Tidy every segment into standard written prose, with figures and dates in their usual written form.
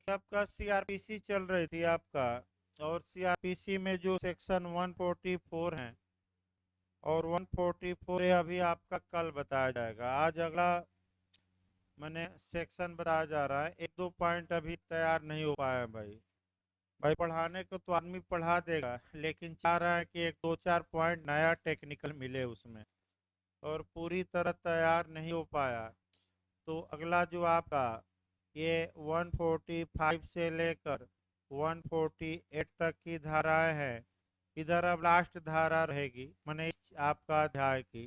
आपका सीआरपीसी चल रही थी आपका, और सीआरपीसी में जो सेक्शन 144 है और 144 है, अभी आपका कल बताया जाएगा। आज अगला मैंने सेक्शन बताया जा रहा है। एक दो पॉइंट अभी तैयार नहीं हो पाया है भाई। भाई पढ़ाने को तो आदमी पढ़ा देगा, लेकिन चाह रहा है कि एक दो चार पॉइंट नया टेक्निकल मिले उसमें, और पूरी तरह तैयार नहीं हो पाया। तो अगला जो आपका ये 145 से लेकर 148 तक की धाराएं हैं। इधर अब लास्ट धारा रहेगी, मैंने आपका अध्याय की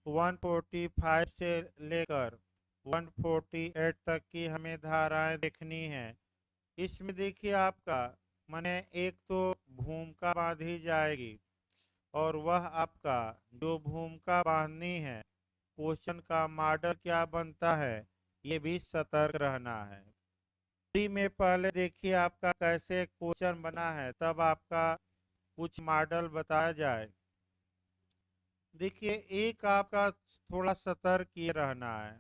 145 से लेकर 148 तक की हमें धाराएं देखनी है। इसमें देखिए आपका मैंने एक तो भूमिका बांधी जाएगी, और वह आपका जो भूमिका बांधनी है, क्वेश्चन का मॉडल क्या बनता है, ये भी सतर्क रहना है। प्री में पहले देखिए आपका कैसे क्वेश्चन बना है, तब आपका कुछ मॉडल बताया जाए। देखिए एक आपका थोड़ा सतर्क ये रहना है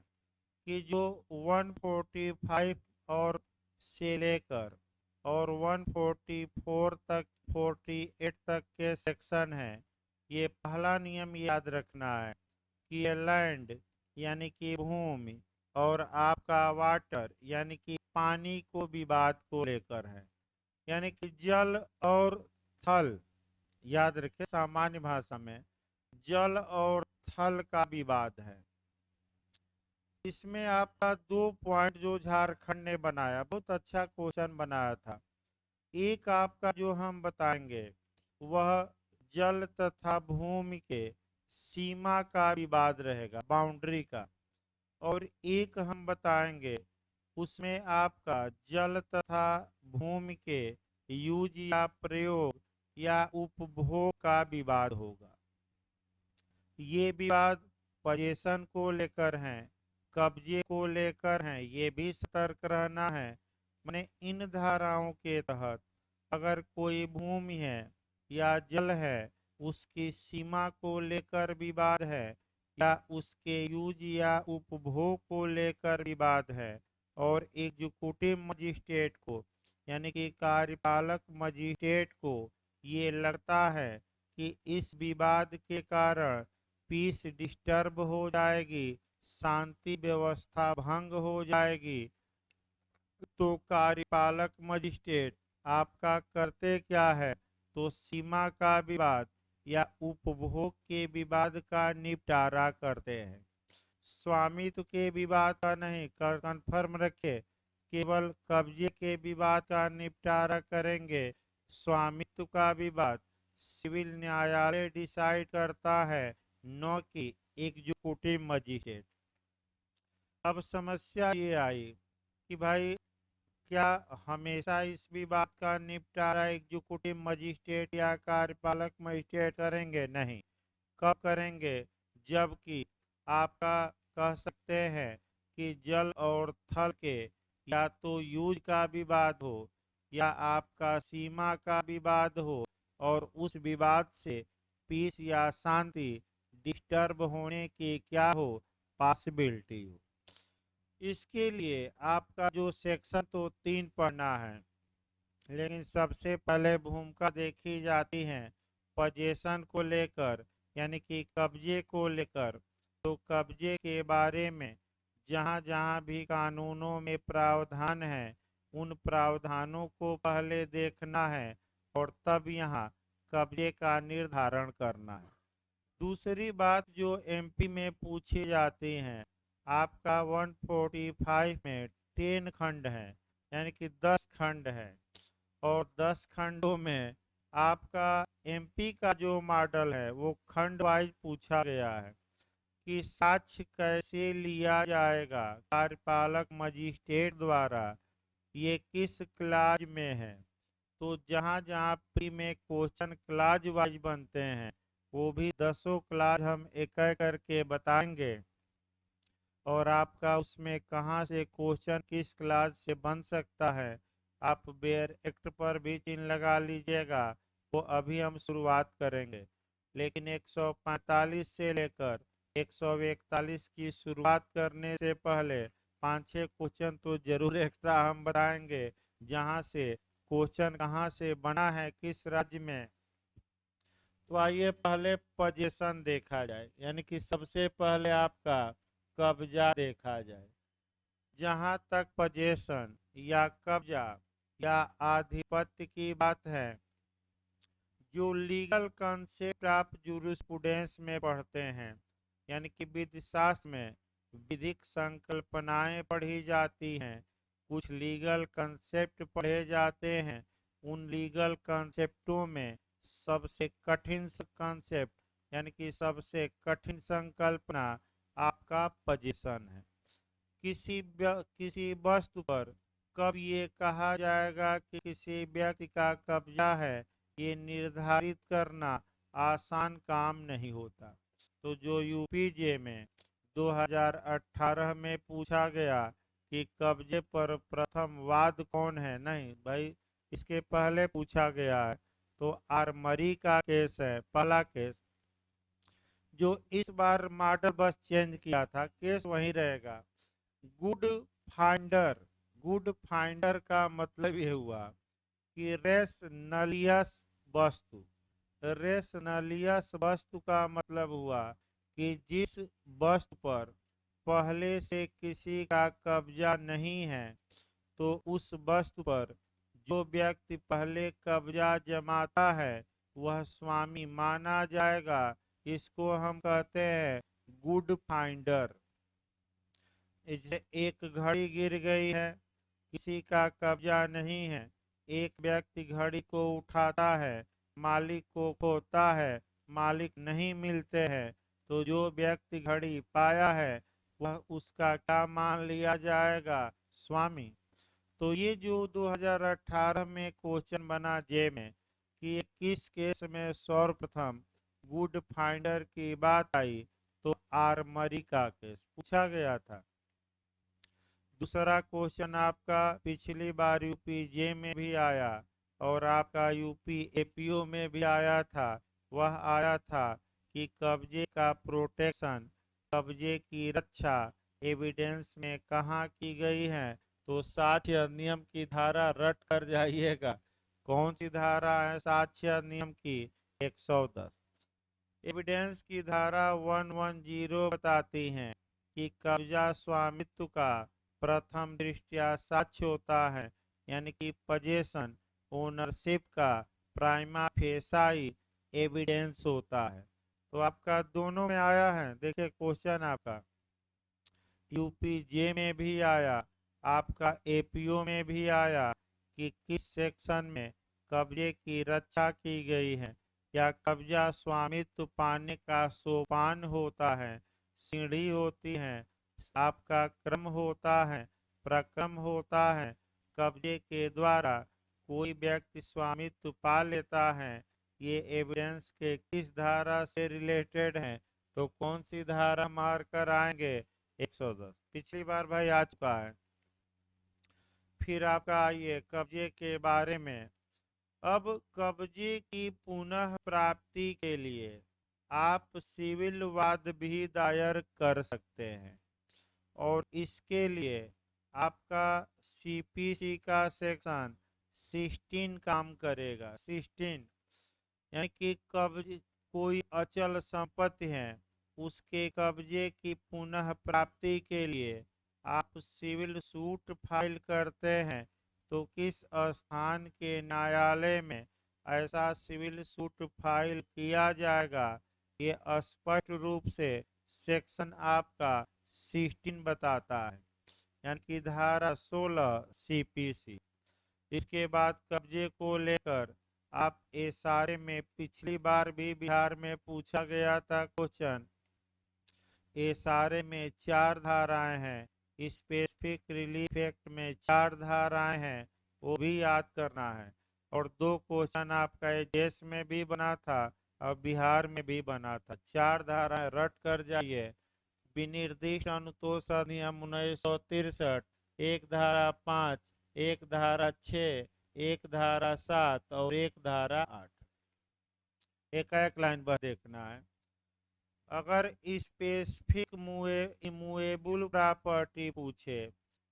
कि जो 145 और से लेकर और 144 तक 48 तक के सेक्शन हैं, ये पहला नियम याद रखना है कि ये लैंड यानी कि भूमि और आपका वाटर यानी कि पानी को विवाद को लेकर है। यानी कि जल और थल, याद रखें सामान्य भाषा में जल और थल का विवाद है। इसमें आपका दो पॉइंट जो झारखंड ने बनाया, बहुत अच्छा क्वेश्चन बनाया था। एक आपका जो हम बताएंगे वह जल तथा भूमि के सीमा का विवाद रहेगा, बाउंड्री का। और एक हम बताएंगे उसमें आपका जल तथा भूमि के यूज या प्रयोग या उपभोग का विवाद होगा। ये विवाद पोजीशन को लेकर हैं, कब्जे को लेकर हैं, ये भी सतर्क रहना है। मैंने इन धाराओं के तहत अगर कोई भूमि है या जल है, उसकी सीमा को लेकर विवाद है या उसके यूज या उपभोग को लेकर विवाद है, और एग्जीक्यूटिव मजिस्ट्रेट को यानी कि कार्यपालक मजिस्ट्रेट को ये लगता है कि इस विवाद के कारण पीस डिस्टर्ब हो जाएगी, शांति व्यवस्था भंग हो जाएगी, तो कार्यपालक मजिस्ट्रेट आपका करते क्या है, तो सीमा का विवाद या उपभोग के विवाद का निपटारा करते हैं। स्वामित्व के विवाद का नहीं, कन्फर्म रखे, केवल कब्जे के विवाद का निपटारा करेंगे। स्वामित्व का विवाद सिविल न्यायालय डिसाइड करता है, न कि एग्जीक्यूटिव मजिस्ट्रेट। अब समस्या ये आई कि भाई क्या हमेशा इस विवाद का निपटारा एग्जीक्यूटिव मजिस्ट्रेट या कार्यपालक मजिस्ट्रेट करेंगे? नहीं। कब करेंगे? जबकि आपका कह सकते हैं कि जल और थल के या तो यूज का विवाद हो या आपका सीमा का विवाद हो, और उस विवाद से पीस या शांति डिस्टर्ब होने की क्या हो, पॉसिबिलिटी हो। इसके लिए आपका जो सेक्शन तो 3 पढ़ना है, लेकिन सबसे पहले भूमिका देखी जाती है पोजीशन को लेकर, यानी कि कब्जे को लेकर। तो कब्जे के बारे में जहाँ जहाँ भी कानूनों में प्रावधान है, उन प्रावधानों को पहले देखना है और तब यहाँ कब्जे का निर्धारण करना है। दूसरी बात जो एमपी में पूछी जाती है, आपका 145 में 10 खंड है, यानी कि 10 खंड है, और 10 खंडों में आपका एमपी का जो मॉडल है वो खंड वाइज पूछा गया है कि साक्ष्य कैसे लिया जाएगा कार्यपालक मजिस्ट्रेट द्वारा, ये किस क्लाज में है। तो जहाँ जहाँ प्री में क्वेश्चन क्लाज वाइज बनते हैं, वो भी 10 क्लाज हम एक एक करके बताएंगे, और आपका उसमें कहाँ से क्वेश्चन किस क्लास से बन सकता है, आप बेयर एक्ट पर भी चिन्ह लगा लीजिएगा। वो अभी हम शुरुआत करेंगे, लेकिन 145 से लेकर 141 की शुरुआत करने से पहले पाँच छः क्वेश्चन तो जरूर एक्स्ट्रा हम बताएंगे, जहाँ से क्वेश्चन कहाँ से बना है, किस राज्य में। तो आइए पहले पोजीशन देखा जाए, यानी कि सबसे पहले आपका कब्जा देखा जाए। जहाँ तक पोजीशन या कब्जा या आधिपत्य की बात है, जो लीगल कंसेप्ट आप जूरिस्प्रूडेंस में पढ़ते हैं, यानी कि विधि शास्त्र में विधिक संकल्पनाएं पढ़ी जाती हैं, कुछ लीगल कंसेप्ट पढ़े जाते हैं। उन लीगल कंसेप्टों में सबसे कठिन कंसेप्ट, यानी कि सबसे कठिन संकल्पना आपका पोजीशन है। किसी वस्तु पर कब ये कहा जाएगा कि किसी व्यक्ति का कब्जा है, ये निर्धारित करना आसान काम नहीं होता। तो जो यूपीजे में 2018 में पूछा गया कि कब्जे पर प्रथम वाद कौन है, नहीं भाई, इसके पहले पूछा गया है, तो आरमरी का केस है पहला केस। जो इस बार मॉडल बस चेंज किया था, केस वही रहेगा। गुड फाइंडर, गुड फाइंडर का मतलब ये हुआ कि रेशनलियस वस्तु, रेशनलियस वस्तु का मतलब हुआ कि जिस वस्तु पर पहले से किसी का कब्जा नहीं है, तो उस वस्तु पर जो व्यक्ति पहले कब्जा जमाता है वह स्वामी माना जाएगा। इसको हम कहते हैं गुड फाइंडर। इसे एक घड़ी गिर गई है, किसी का कब्जा नहीं है, एक व्यक्ति घड़ी को उठाता है, मालिक को खोता है, मालिक नहीं मिलते हैं, तो जो व्यक्ति घड़ी पाया है वह उसका क्या मान लिया जाएगा, स्वामी। तो ये जो 2018 में क्वेश्चन बना जे में कि किस केस में सर्वप्रथम गुड फाइंडर की बात आई, तो आरमरी का केस पूछा गया था। दूसरा क्वेश्चन आपका पिछली बार यूपीजे में भी आया और आपका यूपी एपीओ में भी आया था। वह आया था कि कब्जे का प्रोटेक्शन, कब्जे की रक्षा एविडेंस में कहाँ की गई है। तो साक्ष्य अधिनियम की धारा रट कर जाइएगा। कौन सी धारा है साक्ष्य अधिनियम की? 110। एविडेंस की धारा 110 बताती हैं कि कब्जा स्वामित्व का प्रथम दृष्टया साक्ष्य होता है, यानी कि पोजेशन ओनरशिप का प्राइमा फेसाई एविडेंस होता है। तो आपका दोनों में आया है। देखिए क्वेश्चन आपका यूपीजे में भी आया, आपका एपीओ में भी आया कि किस सेक्शन में कब्जे की रक्षा की गई है। क्या कब्जा स्वामित्व पाने का सोपान होता है, सीढ़ी होती है, आपका क्रम होता है, प्रक्रम होता है। कब्जे के द्वारा कोई व्यक्ति स्वामित्व पा लेता है, ये एविडेंस के किस धारा से रिलेटेड है? तो कौन सी धारा मार कर आएंगे? 110 पिछली बार भाई आ चुका है। फिर आपका आइए कब्जे के बारे में। अब कब्जे की पुनः प्राप्ति के लिए आप सिविल वाद भी दायर कर सकते हैं, और इसके लिए आपका सीपीसी का सेक्शन 16 काम करेगा। 16 यानी कि कब्जे, कोई अचल संपत्ति है, उसके कब्जे की पुनः प्राप्ति के लिए आप सिविल सूट फाइल करते हैं, तो किस स्थान के न्यायालय में ऐसा सिविल सूट फाइल किया जाएगा, ये स्पष्ट रूप से सेक्शन आपका 16 बताता है, यानी कि धारा 16 सीपीसी। इसके बाद कब्जे को लेकर आप इशारे में पिछली बार भी बिहार में पूछा गया था क्वेश्चन। इशारे में 4 धाराएं हैं, स्पेसिफिक रिलीफ एक्ट में 4 धाराएं हैं, वो भी याद करना है। और 2 क्वेश्चन आपका देश में भी बना था और बिहार में भी बना था। 4 धाराएं रट कर जाइए। विनिर्दिष्ट अनुतोष अधिनियम 1963, एक धारा 5, एक धारा 6, एक धारा 7 और एक धारा 8। एक लाइन पर देखना है। अगर स्पेसिफिक इमूवेबल प्रॉपर्टी पूछे,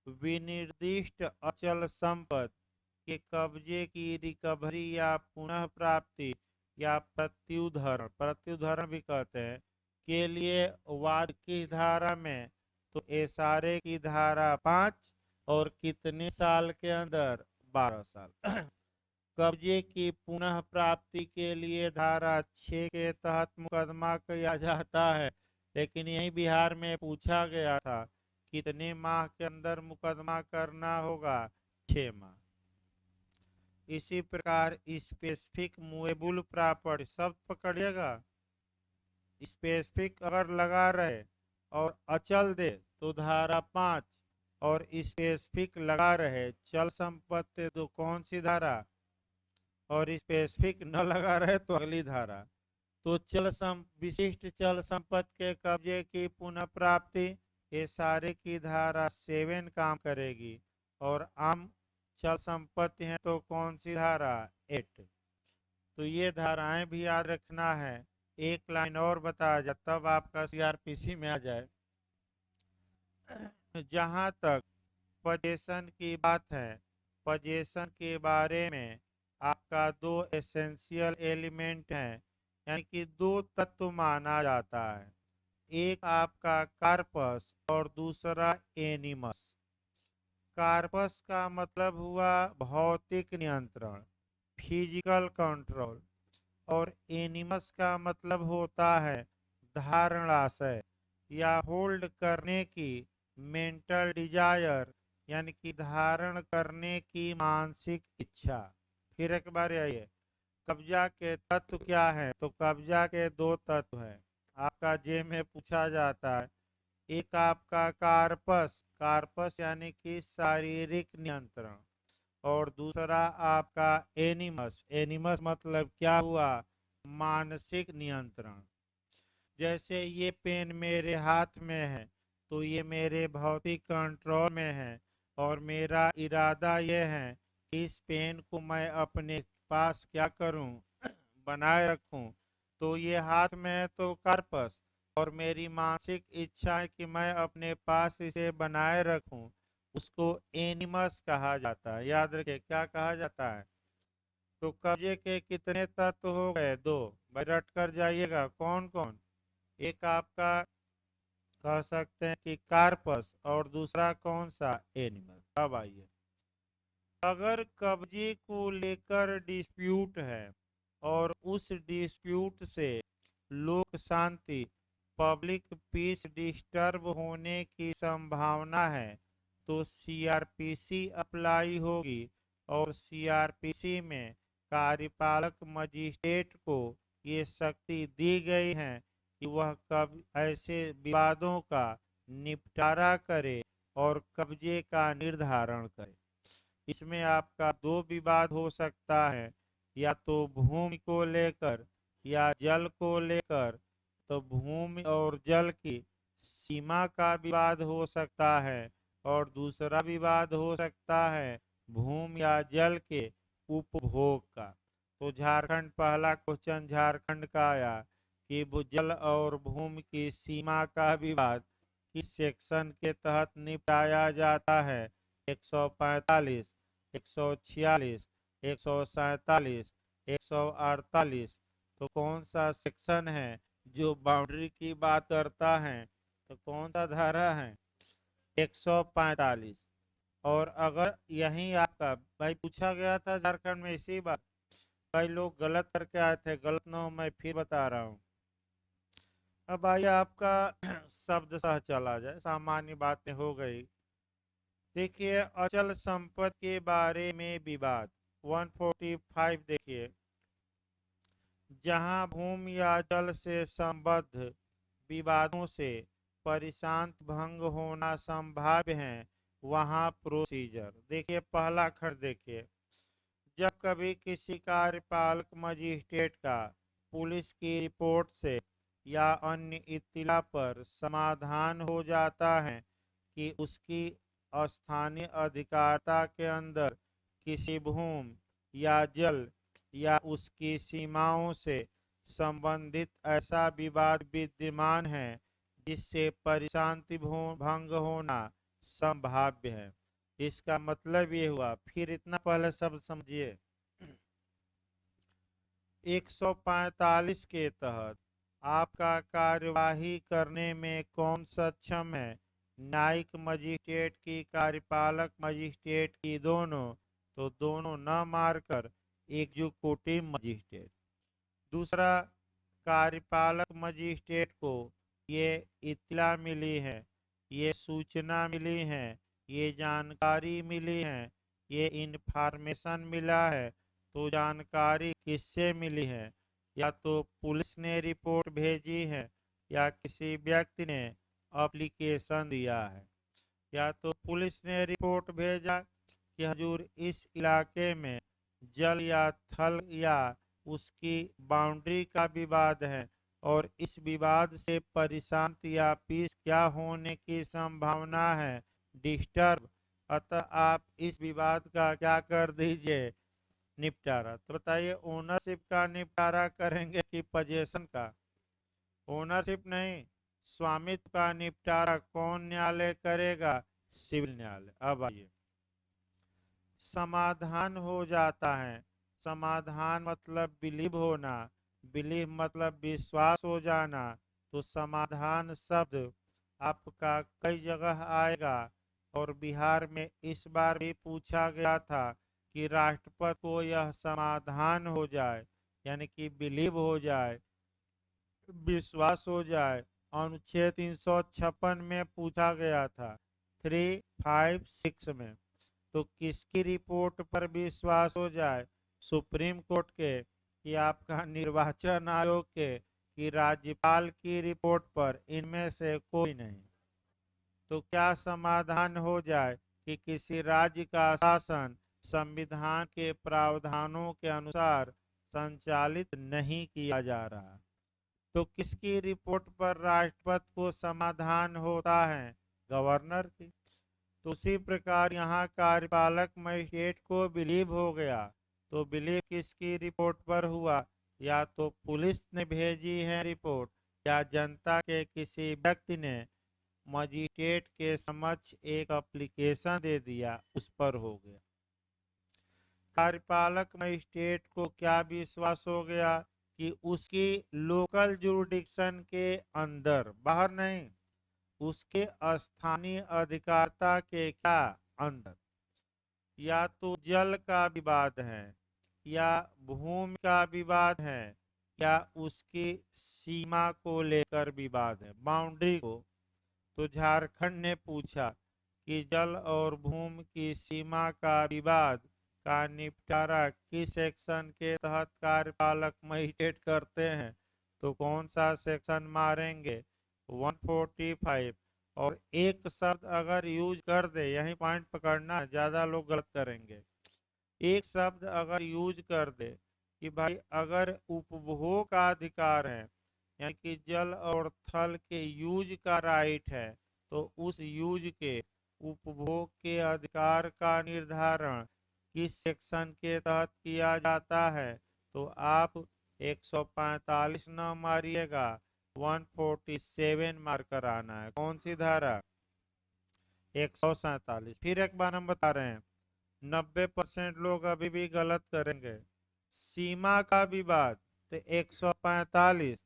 विनिर्दिष्ट अचल संपत्ति के कब्जे की रिकवरी या पुनः प्राप्ति या प्रत्युद्धरण प्रत्युद्धरण भी कहते हैं के लिए वाद की धारा में, तो एसारे की धारा 5 और कितने साल के अंदर 12 साल। कब्जे की पुनः प्राप्ति के लिए धारा 6 के तहत मुकदमा किया जाता है, लेकिन यही बिहार में पूछा गया था कितने माह के अंदर मुकदमा करना होगा, 6 माह। इसी प्रकार स्पेसिफिक मूवेबल प्रॉपर्टी शब्द पकड़िएगा, स्पेसिफिक अगर लगा रहे और अचल दे तो धारा 5, और स्पेसिफिक लगा रहे चल संपत्ति तो कौन सी धारा, और स्पेसिफिक न लगा रहे तो अगली धारा। तो विशिष्ट चल संपत्ति के कब्जे की पुनः प्राप्ति ये सारे की धारा 7 काम करेगी, और आम चल संपत्ति है तो कौन सी धारा, 8। तो ये धाराएं भी याद रखना है। एक लाइन और बताया जाए तब आपका सीआरपीसी में आ जाए। जहां तक पोजेशन की बात है, पोजेशन के बारे में आपका 2 एसेंशियल एलिमेंट हैं, यानी कि 2 तत्व माना जाता है। एक आपका कार्पस और दूसरा एनिमस। कार्पस का मतलब हुआ भौतिक नियंत्रण, फिजिकल कंट्रोल, और एनिमस का मतलब होता है धारणाशय या होल्ड करने की मेंटल डिजायर, यानी कि धारण करने की मानसिक इच्छा। फिर एक बार आइए, कब्जा के तत्व क्या है, तो कब्जा के 2 तत्व हैं। आपका जे में पूछा जाता है, एक आपका कार्पस, कार्पस यानी कि शारीरिक नियंत्रण, और दूसरा आपका एनिमस, एनिमस मतलब क्या हुआ, मानसिक नियंत्रण। जैसे ये पेन मेरे हाथ में है तो ये मेरे भौतिक कंट्रोल में है, और मेरा इरादा ये है कि इस पेन को मैं अपने पास क्या करूं, बनाए रखूं। तो ये हाथ में है तो कार्पस, और मेरी मानसिक इच्छा है कि मैं अपने पास इसे बनाए रखूं, उसको एनिमस कहा जाता है। याद रखिए क्या कहा जाता है। तो कब्जे के कितने तत्व हो गए, 2। भाई रट कर जाइएगा कौन कौन। एक आपका कह सकते हैं कि कार्पस, और दूसरा कौन सा, एनिमल। अब आइए, अगर कब्जे को लेकर डिस्प्यूट है और उस डिस्प्यूट से लोक शांति, पब्लिक पीस डिस्टर्ब होने की संभावना है, तो सीआरपीसी अप्लाई होगी, और सीआरपीसी में कार्यपालक मजिस्ट्रेट को ये शक्ति दी गई है कि वह कब ऐसे विवादों का निपटारा करे और कब्जे का निर्धारण करे। इसमें आपका 2 विवाद हो सकता है, या तो भूमि को लेकर या जल को लेकर। तो भूमि और जल की सीमा का विवाद हो सकता है, और दूसरा विवाद हो सकता है भूमि या जल के उपभोग का। तो झारखंड, पहला क्वेश्चन झारखंड का आया कि जल और भूमि की सीमा का विवाद किस सेक्शन के तहत निपटाया जाता है, 145, 146, 147, 148। तो कौन सा सेक्शन है जो बाउंड्री की बात करता है, तो कौन सा धारा है, 145। और अगर यही आपका भाई पूछा गया था झारखंड में इसी बात, कई लोग गलत करके आए थे, गलत न हो मैं फिर बता रहा हूँ। अब आइए आपका शब्द सह चला जाए, सामान्य बातें हो गई। देखिए अचल संपत्ति के बारे में विवाद 145 देखिए, जहां भूमि या जल से संबद्ध विवादों से परिशांत भंग होना संभाव्य है, वहां प्रोसीजर। देखिए पहला खंड देखिए, जब कभी किसी कार्यपालक मजिस्ट्रेट का पुलिस की रिपोर्ट से या अन्य इत्तिला पर समाधान हो जाता है कि उसकी स्थानीय अधिकारता के अंदर किसी भूमि या जल या उसकी सीमाओं से संबंधित ऐसा विवाद विद्यमान है जिससे परिशांति भंग होना संभाव्य है। इसका मतलब ये हुआ, फिर इतना पहले शब्द समझिए। 145 के तहत आपका कार्यवाही करने में कौन सक्षम है? न्यायिक मजिस्ट्रेट की, कार्यपालक मजिस्ट्रेट की, दोनों। तो दोनों न मारकर एग्जीक्यूटिव मजिस्ट्रेट। दूसरा, कार्यपालक मजिस्ट्रेट को ये इत्तला मिली है, ये सूचना मिली है, ये जानकारी मिली है, ये इंफॉर्मेशन मिला है। तो जानकारी किससे मिली है? या तो पुलिस ने रिपोर्ट भेजी है, या किसी व्यक्ति ने एप्लीकेशन दिया है। या तो पुलिस ने रिपोर्ट भेजा कि हजूर इस इलाके में जल या थल या उसकी बाउंड्री का विवाद है और इस विवाद से परेशान या पीस क्या होने की संभावना है, डिस्टर्ब। अतः आप इस विवाद का क्या कर दीजिए, निपटारा। तो बताइए, ओनरशिप का निपटारा करेंगे कि पोजेशन का? ओनरशिप नहीं, स्वामित्व का निपटारा कौन न्यायालय करेगा? सिविल न्यायालय। अब आइए, समाधान हो जाता है। समाधान मतलब बिलीव होना, बिलीव मतलब विश्वास हो जाना। तो समाधान शब्द आपका कई जगह आएगा और बिहार में इस बार भी पूछा गया था कि राष्ट्रपति को यह समाधान हो जाए, यानी कि बिलीव हो जाए, विश्वास हो जाए। अनुच्छेद 356 में पूछा गया था, 356 में। तो किसकी रिपोर्ट पर विश्वास हो जाए? सुप्रीम कोर्ट के, कि आपका निर्वाचन आयोग के, कि राज्यपाल की रिपोर्ट पर? इनमें से कोई नहीं। तो क्या समाधान हो जाए कि किसी राज्य का शासन संविधान के प्रावधानों के अनुसार संचालित नहीं किया जा रहा। तो किसकी रिपोर्ट पर राष्ट्रपति को समाधान होता है? गवर्नर की। तो उसी प्रकार यहाँ कार्यपालक मजिस्ट्रेट को बिलीव हो गया। तो बिलीव किसकी रिपोर्ट पर हुआ? या तो पुलिस ने भेजी है रिपोर्ट, या जनता के किसी व्यक्ति ने मजिस्ट्रेट के समक्ष एक एप्लीकेशन दे दिया, उस पर हो गया। कार्यपालक मजिस्ट्रेट को क्या विश्वास हो गया कि उसकी लोकल जुरिडिक्शन के अंदर, बाहर नहीं, उसके स्थानीय अधिकारिता के क्या अंदर, या तो जल का विवाद है, या भूमि का विवाद है, या उसकी सीमा को लेकर विवाद है, बाउंड्री को। तो झारखंड ने पूछा कि जल और भूमि की सीमा का विवाद का निपटारा किस सेक्शन के तहत कार्यपालक मजिस्ट्रेट करते हैं? तो कौन सा सेक्शन मारेंगे? 145। और एक शब्द अगर यूज कर दे, यही पॉइंट पकड़ना, ज्यादा लोग गलत करेंगे। एक शब्द अगर यूज कर दे कि भाई अगर उपभोग का अधिकार है, यानी कि जल और थल के यूज का राइट है, तो उस यूज के, उपभोग के अधिकार का निर्धारण किस सेक्शन के तहत किया जाता है? तो आप 145 न मारिएगा, 147 मारकर आना है। कौन सी धारा? 147। फिर एक बार हम बता रहे हैं, 90% लोग अभी भी गलत करेंगे। सीमा का विवाद तो 145,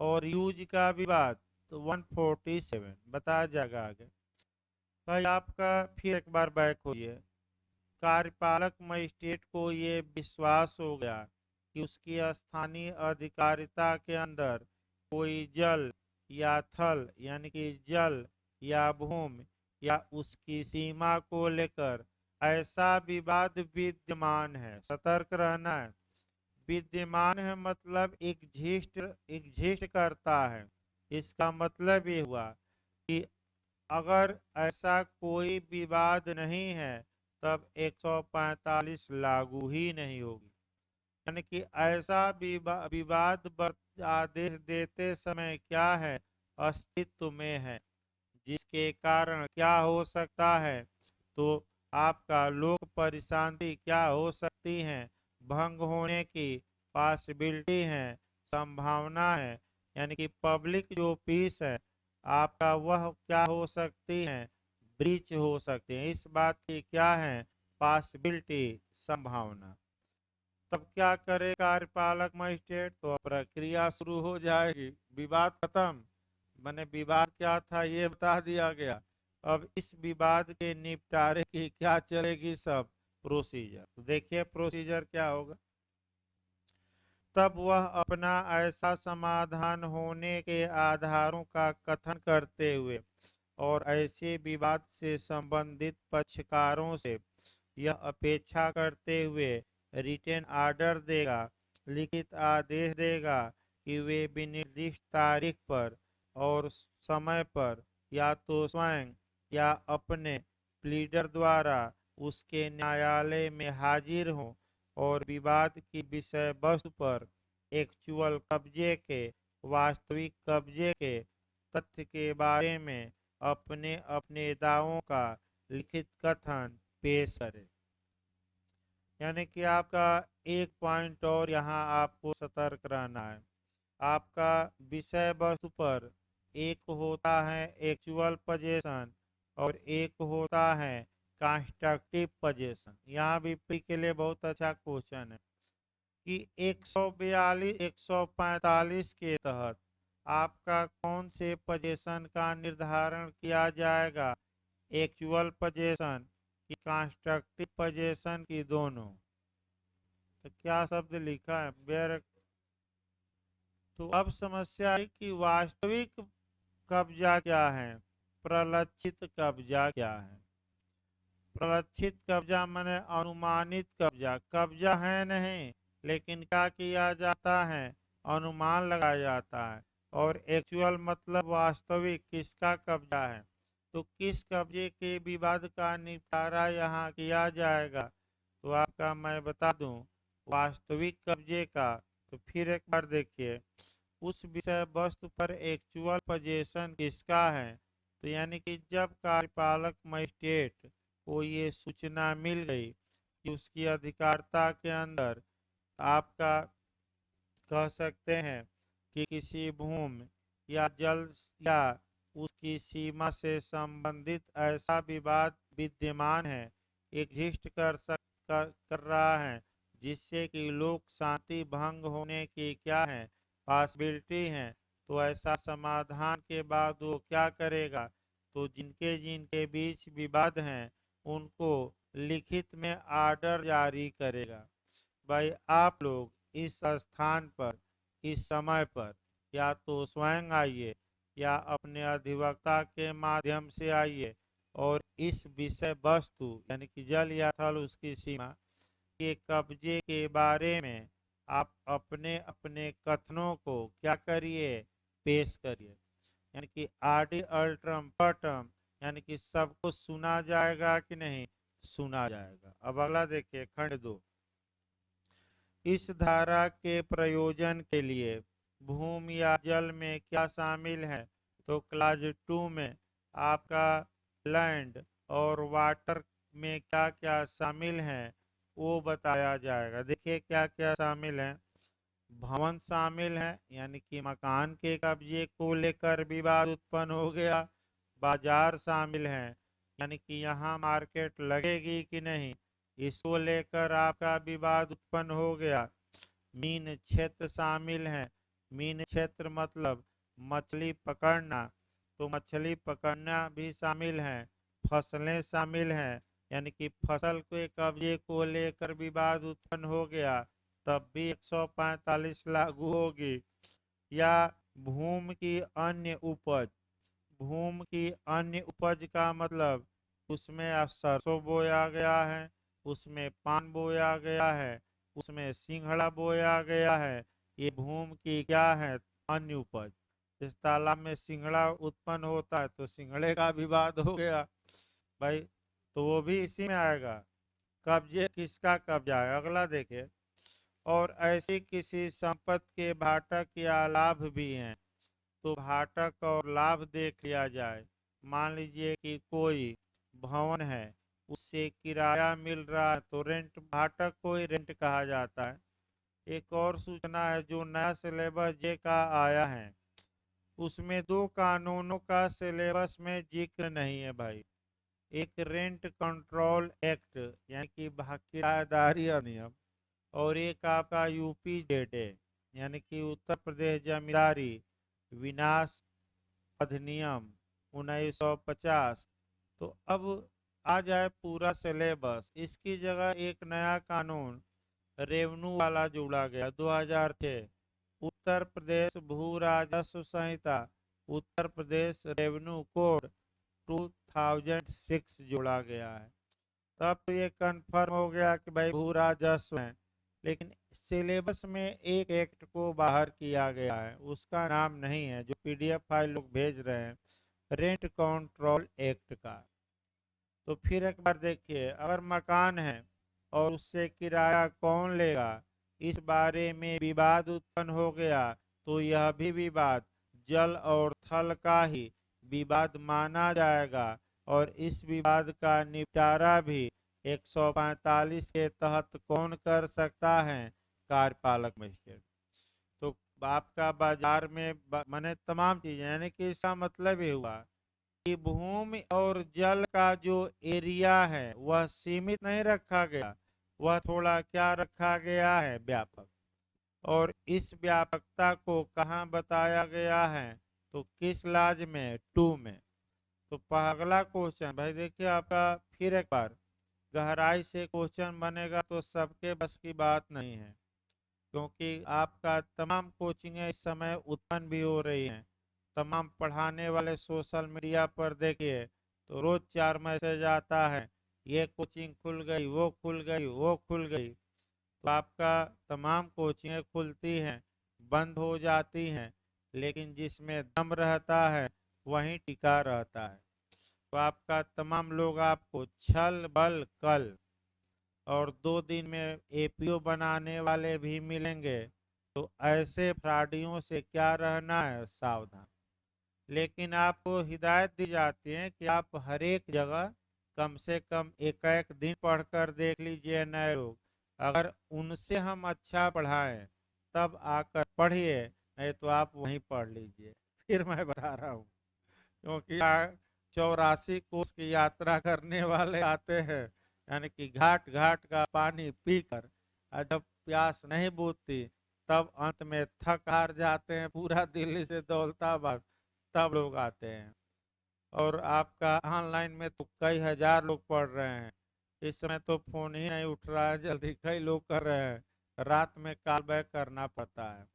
और यूज का विवाद तो 147 बताया जाएगा आगे। भाई आपका फिर एक बार बैक होइए। कार्यपालक मजिस्ट्रेट को ये विश्वास हो गया कि उसकी स्थानीय अधिकारिता के अंदर कोई जल या थल, यानी कि जल या भूमि या उसकी सीमा को लेकर ऐसा विवाद विद्यमान है। सतर्क रहना है। विद्यमान है मतलब एग्जिस्ट करता है। इसका मतलब ये हुआ कि अगर ऐसा कोई विवाद नहीं है, तब 145 लागू ही नहीं होगी। यानी कि ऐसा विवाद आदेश देते समय क्या है, अस्तित्व में है, जिसके कारण क्या हो सकता है? तो आपका लोक परिशांति क्या हो सकती है? भंग होने की पॉसिबिलिटी है, संभावना है, यानी कि पब्लिक जो पीस है आपका वह क्या हो सकती है, ब्रीच हो सकती है। इस बात की क्या है, पॉसिबिलिटी, संभावना। तब क्या करे कार्यपालक मजिस्ट्रेट, तो अब प्रक्रिया शुरू हो जाएगी। विवाद खत्म, मैंने विवाद क्या था ये बता दिया गया। अब इस विवाद के निपटारे की क्या चलेगी सब प्रोसीजर। तो देखिए प्रोसीजर क्या होगा। तब वह अपना ऐसा समाधान होने के आधारों का कथन करते हुए और ऐसे विवाद से संबंधित पक्षकारों से यह अपेक्षा करते हुए रिटेन आर्डर देगा, लिखित आदेश देगा कि वे विनिर्दिष्ट तारीख पर और समय पर या तो स्वयं या अपने प्लीडर द्वारा उसके न्यायालय में हाजिर हों और विवाद की विषय वस्तु पर एक्चुअल कब्जे के, वास्तविक कब्जे के तथ्य के बारे में अपने अपने दावों का लिखित कथन पेश करें। यानी कि आपका एक पॉइंट और यहाँ आपको सतर्क रहना है। आपका विषय वस्तु पर एक होता है एक्चुअल पोजीशन और एक होता है कंस्ट्रक्टिव पोजीशन। यहाँ भी प्री के लिए बहुत अच्छा क्वेश्चन है कि 142 145 के तहत आपका कौन से पोजीशन का निर्धारण किया जाएगा, एक्चुअल पोजीशन की कंस्ट्रक्टिव पोजीशन की, दोनों। तो क्या शब्द लिखा है बेर। तो अब समस्या है कि वास्तविक कब्जा क्या है, प्रलक्षित कब्जा क्या है। प्रलक्षित कब्जा माने अनुमानित कब्जा, कब्जा है नहीं लेकिन क्या किया जाता है, अनुमान लगाया जाता है। और एक्चुअल मतलब वास्तविक किसका कब्जा है। तो किस कब्जे के विवाद का निपटारा यहाँ किया जाएगा, तो आपका मैं बता दूं वास्तविक कब्जे का। तो फिर एक बार देखिए उस विषय वस्तु पर एक्चुअल पोजीशन किसका है। तो यानी कि जब कार्यपालक मजिस्ट्रेट को ये सूचना मिल गई कि उसकी अधिकारिता के अंदर आपका कह सकते हैं कि किसी भूमि या जल या उसकी सीमा से संबंधित ऐसा विवाद विद्यमान है, एग्जिस्ट कर रहा है, जिससे कि लोक शांति भंग होने की क्या है, पॉसिबिलिटी है। तो ऐसा समाधान के बाद वो क्या करेगा, तो जिनके जिनके बीच विवाद हैं उनको लिखित में आर्डर जारी करेगा। भाई आप लोग इस स्थान पर इस समय पर या तो स्वयं आइए या अपने अधिवक्ता के माध्यम से आइए और इस विषय वस्तु यानी कि जल या थल उसकी सीमा के कब्जे के बारे में आप अपने अपने कथनों को क्या करिए, पेश करिए। यानी कि आरडी अल्ट्रम पटम, यानी कि सबको सुना जाएगा कि नहीं, सुना जाएगा। अब अगला देखिए खंड 2। इस धारा के प्रयोजन के लिए भूमि या जल में क्या शामिल है, तो क्लाज 2 में आपका लैंड और वाटर में क्या क्या शामिल है वो बताया जाएगा। देखिए क्या क्या शामिल है। भवन शामिल है, यानी कि मकान के कब्जे को लेकर विवाद उत्पन्न हो गया। बाजार शामिल है, यानी कि यहाँ मार्केट लगेगी कि नहीं, इसको लेकर आपका विवाद उत्पन्न हो गया। मीन क्षेत्र शामिल है, मीन क्षेत्र मतलब मछली पकड़ना, तो मछली पकड़ना भी शामिल है। फसलें शामिल हैं, यानी कि फसल के कब्जे को लेकर विवाद उत्पन्न हो गया, तब भी 145 लागू होगी। या भूमि की अन्य उपज, भूमि की अन्य उपज का मतलब उसमें सरसों बोया गया है, उसमें पान बोया गया है, उसमें सिंघड़ा बोया गया है, ये भूमि की क्या है, अन्य उपज। जिस तालाब में सिंघड़ा उत्पन्न होता है तो सिंघड़े का विवाद हो गया भाई, तो वो भी इसी में आएगा। कब्जे किसका कब्जा है, अगला देखिए। और ऐसी किसी संपत्ति के भाटक या लाभ भी हैं, तो भाटक और लाभ देख लिया जाए। मान लीजिए कि कोई भवन है उससे किराया मिल रहा है तो रेंट, भाटक को ही रेंट कहा जाता है। एक और सूचना है जो नया सिलेबस जे का आया है, उसमें 2 कानूनों का सिलेबस में जिक्र नहीं है भाई। एक रेंट कंट्रोल एक्ट यानी कि किराएदारी अधिनियम, और एक आपका यूपीजेडए यानी कि उत्तर प्रदेश जमींदारी विनाश अधिनियम 1950। तो अब आ जाए पूरा सिलेबस, इसकी जगह एक नया कानून रेवेन्यू वाला जोड़ा गया 2006, उत्तर प्रदेश भू राजस्व संहिता, उत्तर प्रदेश रेवेन्यू कोड 2006 जोड़ा गया है। तब तो ये कंफर्म हो गया कि भाई भू राजस्व है, लेकिन सिलेबस में एक एक्ट को बाहर किया गया है, उसका नाम नहीं है जो पीडीएफ फाइल लोग भेज रहे हैं, रेंट कंट्रोल एक्ट का। तो फिर एक बार देखिए, अगर मकान है और उससे किराया कौन लेगा, इस बारे में विवाद उत्पन्न हो गया, तो यह भी विवाद जल और थल का ही विवाद माना जाएगा, और इस विवाद का निपटारा भी 145 के तहत कौन कर सकता है, कार्यपालक मजिस्ट्रेट। तो आपका बाजार में माने तमाम चीजें, यानी कि इसका मतलब ये हुआ कि भूमि और जल का जो एरिया है वह सीमित नहीं रखा गया, वह थोड़ा क्या रखा गया है, व्यापक। और इस व्यापकता को कहाँ बताया गया है, तो किस लाज में, 2 में। तो अगला क्वेश्चन भाई देखिए आपका, फिर एक बार गहराई से क्वेश्चन बनेगा तो सबके बस की बात नहीं है, क्योंकि आपका तमाम कोचिंगें इस समय उत्पन्न भी हो रही हैं। तमाम पढ़ाने वाले सोशल मीडिया पर देखिए तो रोज 4 मैसेज आता है, ये कोचिंग खुल गई, वो खुल गई, वो खुल गई। तो आपका तमाम कोचिंगें खुलती हैं, बंद हो जाती हैं, लेकिन जिसमें दम रहता है वहीं टिका रहता है। तो आपका तमाम लोग आपको छल बल कल और 2 दिन में एपीओ बनाने वाले भी मिलेंगे। तो ऐसे फ्रॉडियों से क्या रहना है, सावधान। लेकिन आपको हिदायत दी जाती है कि आप हर एक जगह कम से कम एक एक दिन पढ़कर देख लीजिए नए लोग, अगर उनसे हम अच्छा पढ़ाएं तब आकर पढ़िए, नहीं तो आप वहीं पढ़ लीजिए। फिर मैं बता रहा हूँ, क्योंकि 84 कोस की यात्रा करने वाले आते हैं, यानी कि घाट घाट का पानी पीकर, और जब प्यास नहीं बुझती तब अंत में थक हार जाते हैं पूरा दिल्ली से दौलताबाद, तब लोग आते हैं। और आपका ऑनलाइन में तो कई हजार लोग पढ़ रहे हैं, इस समय तो फोन ही नहीं उठ रहा है जल्दी, कई लोग कर रहे हैं, रात में कॉल बैक करना पड़ता है।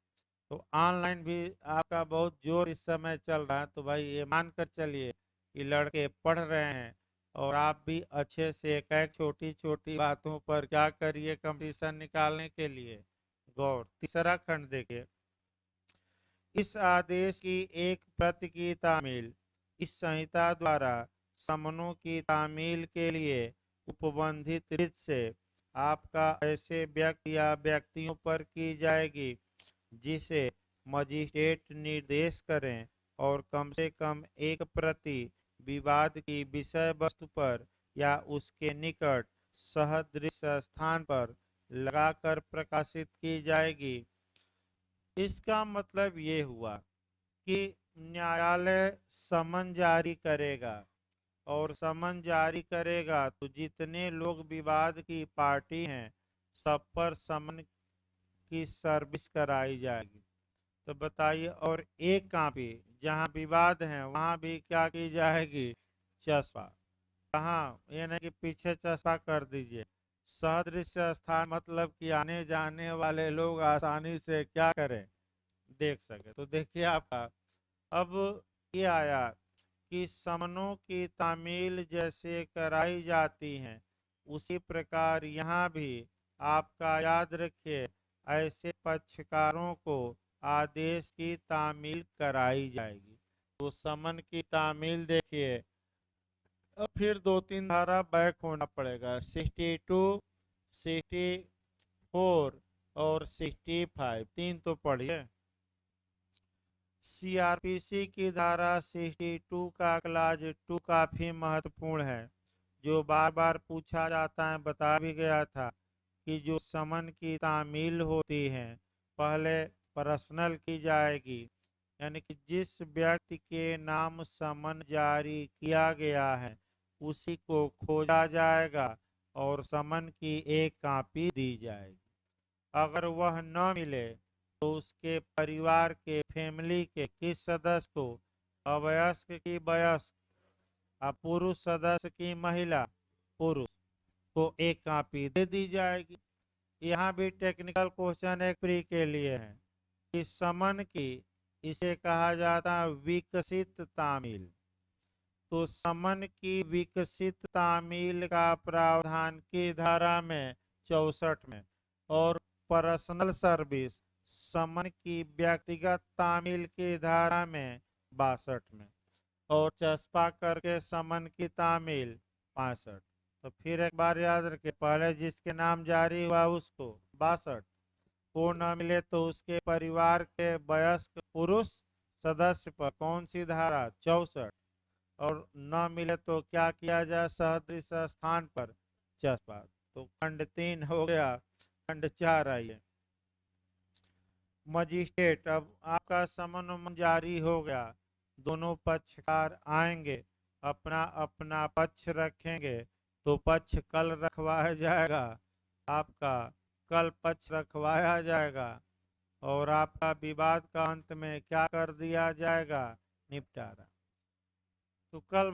तो ऑनलाइन भी आपका बहुत जोर इस समय चल रहा है। तो भाई ये मानकर चलिए कि लड़के पढ़ रहे हैं, और आप भी अच्छे से एक एक छोटी छोटी बातों पर क्या करिए, कंपटीशन निकालने के लिए गौर। तीसरा खंड देखिए, इस आदेश की एक प्रति की तामील इस संहिता द्वारा समनों की तामील के लिए उपबंधित रित से आपका ऐसे व्यक्ति या व्यक्तियों पर की जाएगी जिसे मजिस्ट्रेट निर्देश करें, और कम से कम एक प्रति विवाद की विषय वस्तु पर या उसके निकट सहदृश स्थान पर लगाकर प्रकाशित की जाएगी। इसका मतलब ये हुआ कि न्यायालय समन जारी करेगा, और समन जारी करेगा तो जितने लोग विवाद की पार्टी हैं सब पर समन की सर्विस कराई जाएगी। तो बताइए, और एक कॉपी जहां विवाद है वहां भी क्या की जाएगी, चस्पा। कहाँ, ये नहीं कि पीछे चस्पा कर दीजिए, सदृश स्थान मतलब कि आने जाने वाले लोग आसानी से क्या करें, देख सके। तो देखिए आपका अब ये आया कि समनों की तामील जैसे कराई जाती हैं, उसी प्रकार यहाँ भी आपका याद रखिए ऐसे पक्षकारों को आदेश की तामील कराई जाएगी। तो समन की तामील देखिए, अब फिर 2-3 धारा बैक होना पड़ेगा, 62, 64 और 65, 3 तो पढ़िए। सीआरपीसी की धारा 62 का क्लाज 2 काफी महत्वपूर्ण है, जो बार बार पूछा जाता है, बता भी गया था। कि जो समन की तामील होती है पहले पर्सनल की जाएगी, यानी कि जिस व्यक्ति के नाम समन जारी किया गया है उसी को खोजा जाएगा और समन की एक कॉपी दी जाएगी। अगर वह न मिले तो उसके परिवार के फैमिली के किस सदस्य को, अवयस्क की वयस्क, पुरुष सदस्य की महिला पुरुष को एक कॉपी दे दी जाएगी। यहाँ भी टेक्निकल क्वेश्चन एक प्री के लिए है कि समन की इसे कहा जाता है विकसित तामील। तो समन की विकसित तामील का प्रावधान की धारा में 64 में और पर्सनल सर्विस समन की व्यक्तिगत तामील की धारा में 62 में और चस्पा करके समन की तामील 65। तो फिर एक बार याद रखे, पहले जिसके नाम जारी हुआ उसको 62, को न मिले तो उसके परिवार के वयस्क पुरुष सदस्य पर कौन सी धारा 64, और न मिले तो क्या किया जाए सदृश स्थान पर चस्पा। तो खंड 3 हो गया, खंड 4 आइए। मजिस्ट्रेट, अब आपका समन जारी हो गया, दोनों पक्षकार आएंगे, अपना अपना पक्ष रखेंगे, तो पक्ष कल रखवाया जाएगा, आपका कल पक्ष रखवाया जाएगा और आपका विवाद का अंत में क्या कर दिया जाएगा, निपटारा। तो कल